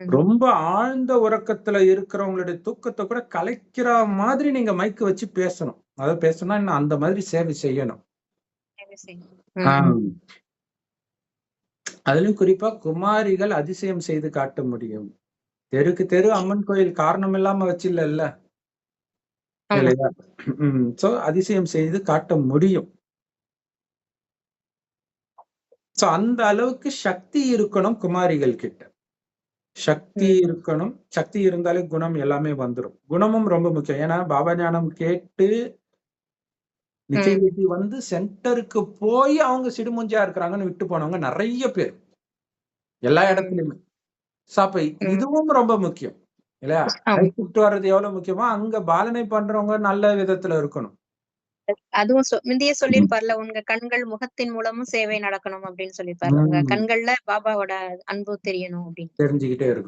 ம். ரொம்ப ஆழ்ந்த உறக்கத்துல இருக்கிறவங்களுடைய தூக்கத்த கூட கலைக்கிற மாதிரி நீங்க மைக் வச்சு பேசணும். அதாவது பேசணும்னா என்ன அந்த மாதிரி சேவை செய்யணும். சரி, சரி. ஆ. ம். அதிலும் குறிப்பா குமாரிகள் அதிசயம் செய்து காட்ட முடியும். தெருக்கு தெரு அம்மன் கோயில் காரணம் இல்லாம வச்சில்லல்ல. ஆமா. இல்லையா? சோ அதிசயம் செய்து காட்ட முடியும். சோ அந்த அளவுக்கு சக்தி இருக்கணும் குமாரிகள் கிட்ட. சக்தி ம். இருக்கணும். சக்தி இருந்தாலே குணம் எல்லாமே வந்துரும். குணமும் ரொம்ப முக்கியம். ஏன்னா பாபா ஞானம் கேட்டு ம். நிச்சயமூர்த்தி வந்து சென்டருக்கு போய் அவங்க சிடுமூஞ்சியா இருக்கிறாங்கன்னு விட்டு போனவங்க நெறைய பேர். எல்லா ம். இடத்துலயுமே. சோ அப்ப ம். இதுவும் ரொம்ப முக்கியம். இல்லையா? கை ஆமா. கூப்பிட்டு வர்றது எவ்வளவு முக்கியமோ, அங்க பாலனை பண்றவங்க நல்ல விதத்துல இருக்கணும். அதுவும் முந்தையே ம். சொல்லியிருப்பார்ல, உங்க கண்கள் முகத்தின் மூலமும் சேவை நடக்கணும் அப்படின்னு சொல்லியிருப்பார்ல. உங்க ம். கண்கள்ல பாபாவோட அன்பு தெரியணும் அப்படின்னு. தெரிஞ்சுக்கிட்டே இருக்கணும்.